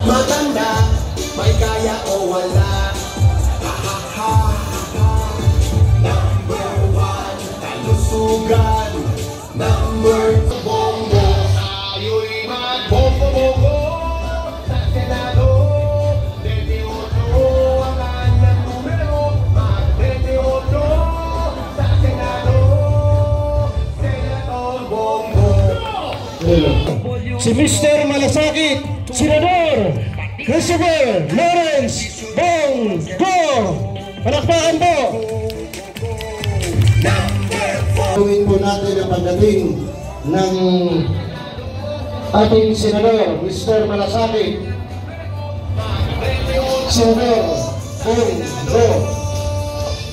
Maganda, may kaya o wala. Number one, kalusugan. Number two, bongo. Tayo'y magbongo-bongo sa Senado. 28 ang kanyang numero. Mag-28 sa Senado. Senator Bongo. Si Mr. Malasakit, Senador Christopher Lawrence Bongo. Palakpakan po! Gawin po natin ang pagdating ng ating Senador, Mr. Malasakit, Senador Bongo.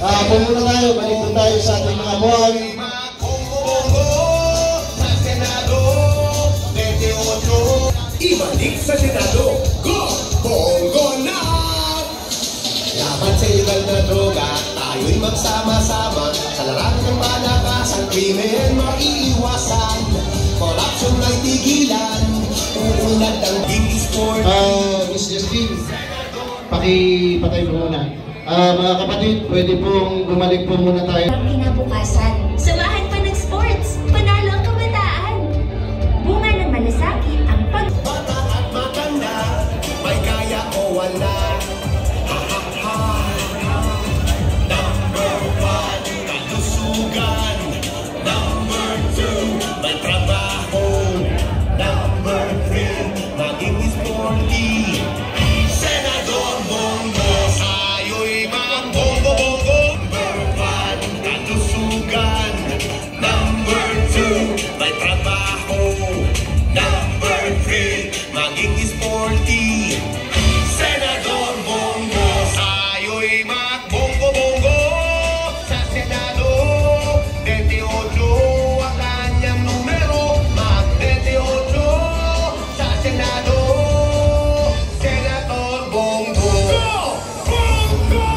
Pumuna tayo, balik po tayo sa ating mga buwan. Ibalik sa Senado, go! Bongo na! Laban sa ilegal na droga, tayo'y magsama-sama. Sa larangan ng malakasang krimen, maiiwasan. Corruption ay tigilan, uunad ang big sport. Miss Justine, pakipatay po muna. Mga kapatid, pwede pong bumalik po muna tayo. Kinabukasan, samahan pa ng sports, panalo ang kabataan. Bunga ng malasakit ang Bata at maganda, may kaya o wala. Number one, kalusugan. Number two, may trabaho. Number three, maging sporty. Senador Bongo, tayo'y magbongo-bongo. Number one, kalusugan. Number two, may trabaho. Number three, maging sporty. Senador Bongo, tayo'y magbongo-bongo sa Senado. 28 ang kanyang numero. Mag-28 sa Senado. Senator Bongo. Go! Bongo!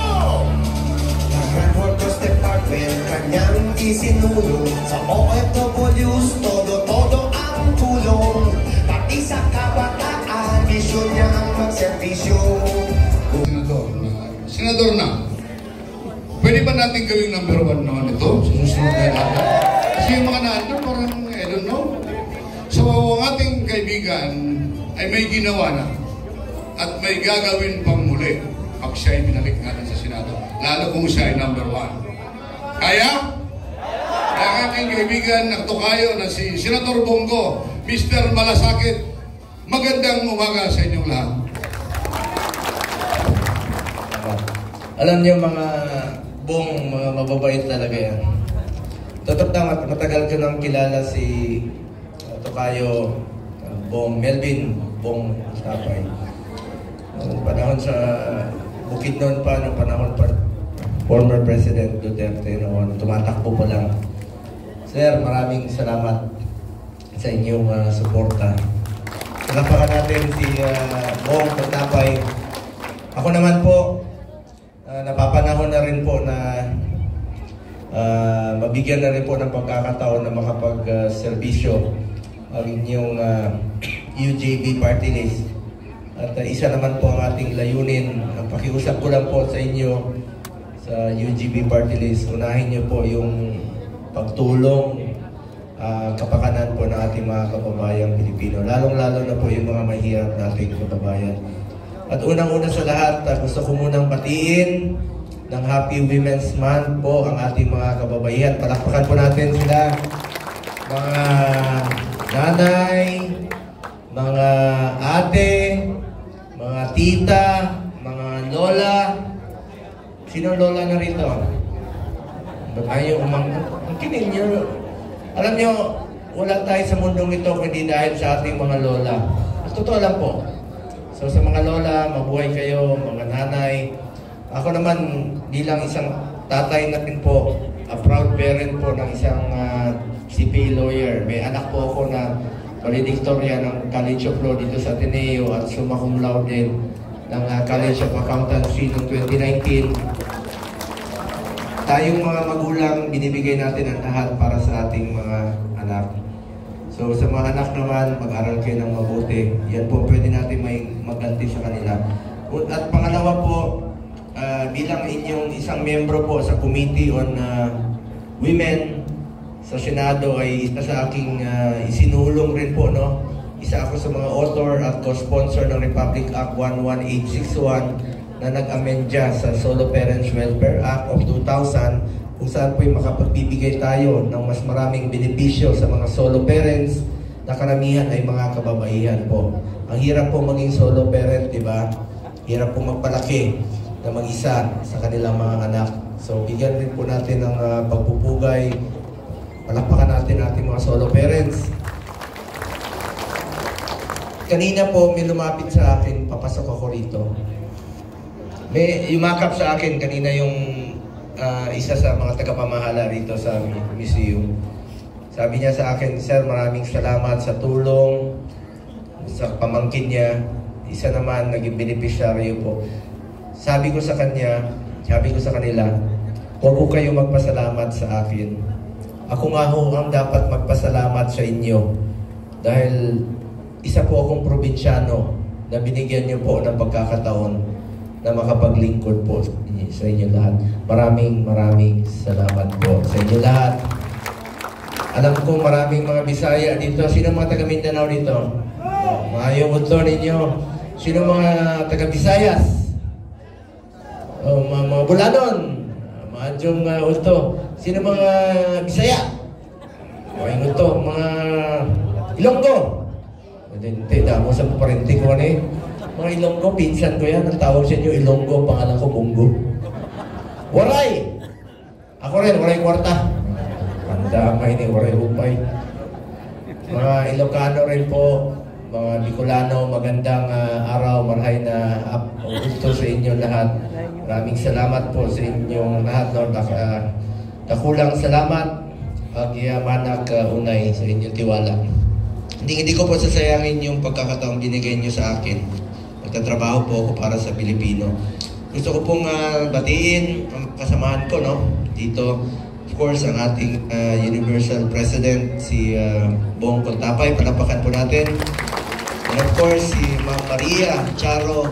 Nagrang Workers Department, kanyang isinulong. Sa OFWs, todo-todo ang tulong. Pati sa kabataan, misyon niya ang magservisyo. Senador na, pwede ba natin gawing number one naman ito sa susunod na laban? Kasi yung mga nandun, parang, I don't know. So, ang ating kaibigan ay may ginawa na at may gagawin pang muli pag siya ay binalik natin sa Senado. Lalo kung siya ay number one. Kaya? Kaya ang aking kaibigan na tukayo na si Senator Bongo, Mr. Malasakit, magandang umaga sa inyong lahat. Alam niyo mga mga mababait talaga yan. Totoo na matagal ko nang kilala si Tokayo Bong Melvin Bong Tapay. Noong panahon sa Bukidnon pa, noong panahon pa former President Duterte noon, tumatakbo pa lang. Sir, maraming salamat sa inyong suporta. Salamat natin si Bong Tapay. Ako naman po, napapanahon na rin po na mabigyan na rin po ng pagkakataon na makapag-serbisyo ang inyong UJB party list. At isa naman po ang ating layunin, ang pakiusap ko lang po sa inyo sa UJB party list, unahin niyo po yung pagtulong, kapakanan po ng ating mga kababayang Pilipino, lalong-lalo na po yung mga mahirap nating kababayan. At unang-una sa lahat, gusto ko munang batiin ng Happy Women's Month po ang ating mga kababaihan. Palakpakan po natin sila. Mga nanay, mga ate, mga tita, mga lola. Sino lola na rito? Ba't ayaw ang kinin nyo? Alam nyo, wala tayo sa mundong ito kundi dahil sa ating mga lola. At totoo lang po. So sa mga lola, mabuhay kayo, mga nanay. Ako naman bilang isang tatay na rin po, a proud parent po ng isang CPA lawyer. May anak po ako na valedictorian ng College of Law dito sa Ateneo at summa cum laude din ng College of Accountancy noong 2019. Tayong mga magulang, binibigay natin ang lahat para sa ating mga anak. So sa mga anak naman, mag-aral kayo ng mabuti. Yan po pwede natin may maganti sa kanila. At pangalawa po, bilang inyong isang membro po sa Committee on Women sa Senado ay isa sa aking isinulong rin po, no? Isa ako sa mga author at co-sponsor ng Republic Act 11861 na nag-amendya sa Solo Parents Welfare Act of 2000 kung saan po'y makapagbibigay tayo ng mas maraming benepisyo sa mga solo parents na karamihan ay mga kababaihan po. Ang hirap po maging solo parent, di ba? Hirap po magpalaki na mag-isa sa kanilang mga anak. So, bigyan rin po natin ng pagpupugay. Palakpakan natin ating mga solo parents. Kanina po, may lumapit sa akin, papasok ako rito. May yumakap sa akin kanina yung isa sa mga tagapamahala rito sa museum. Sabi niya sa akin, "Sir, maraming salamat sa tulong sa pamangkin niya. Isa naman, naging beneficiaryo po." Sabi ko sa kanila, "Huwag po kayo magpasalamat sa akin. Ako nga ho ang dapat magpasalamat sa inyo. Dahil isa po akong probinsyano na binigyan niyo po ng pagkakataon na makapaglingkod po sa inyo lahat. Maraming salamat po sa inyo lahat." Alam ko maraming mga Bisaya dito. Sino mga taga Mindanao dito? Maayong utlo ninyo. Sino mga taga Visayas? Mga Bulanon. Maayong utlo. Sino mga Bisaya? Maayong utlo. Mga Ilonggo. Tidak mo sa parente ko ni. Mga Ilonggo, pinsan ko yan. Ang tawag sa inyo, Ilonggo, pangalan ko, Bungo. Waray! Ako rin, waray kwarta. Pandamay ni waray upay. Mga Ilocano rin po, mga Bicolano, magandang araw, marhay na gusto sa inyo lahat. Maraming salamat po sa inyong lahat. No? Dakulang salamat, Agyamanak unay sa inyong tiwala. Hindi ko po sasayangin yung pagkakataong binigay nyo sa akin. Nagtatrabaho po ako para sa Pilipino. Gusto ko pong batiin ang kasamahan ko, no? Dito, of course, ang ating Universal President, si Bong Contapay. Palapakan po natin. And of course, si Ma'am Maria Charo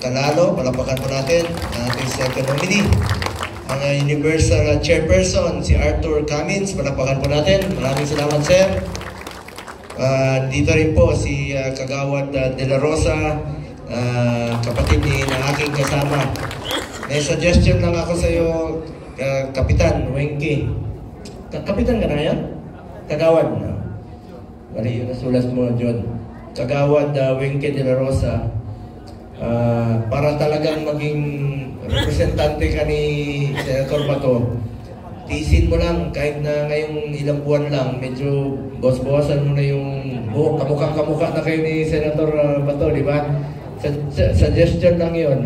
Calalo. Palapakan po natin. Ang ating second nominee. Ang Universal Chairperson, si Arthur Cummins. Palapakan po natin. Maraming salamat, sir. Dito rin po si Kagawad De La Rosa, kapatid ng aking kasama. May suggestion lang ako sa iyo, Kapitan Wengke. Kapitan ka na yan? Kagawad na. Mali yun nasulas mo, John. Kagawad Wengke De La Rosa. Para talagang maging representante ka ni Senator Bato, tiisin mo lang, kahit na ngayong ilang buwan lang, medyo bawas-bawasan mo na yung buhok. Kamukha na kayo ni Senator Bato, di ba? Suggestion lang yun.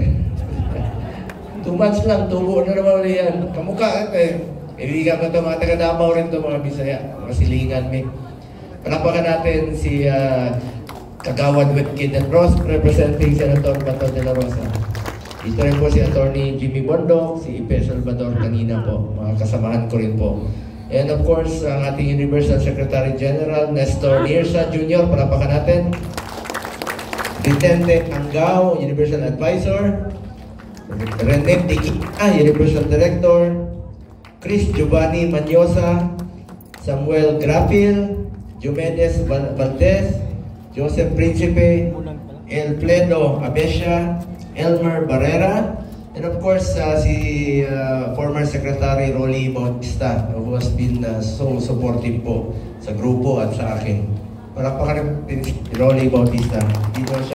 2 months lang, tubo na naman ulit yan. Kamukha, ibigan ko ito, mga taga-Davao rin ito, mga Bisaya, mga silingan may. Palapakan natin si Kagawad Wengke De La Rosa, representing Senator Bato De La Rosa. Dito rin po si Attorney Jimmy Bondok, si Ipe Salvador kanina po, mga kasamahan ko rin po. And of course, ang ating Universal Secretary General, Nestor Nirsa Jr., palapakan natin. Vicente Angao, Universal Advisor. Rene Diquita, Universal Director. Chris Giovanni Manyosa. Samuel Grafil. Diomedes Valdez. Joseph Principe. Elfredo Abesia. Elmer Barrera. And of course, si former Secretary Rolly Bautista, who has been so supportive po sa grupo at sa akin. Palakpakan rin si Rolly Bautista. Dito siya.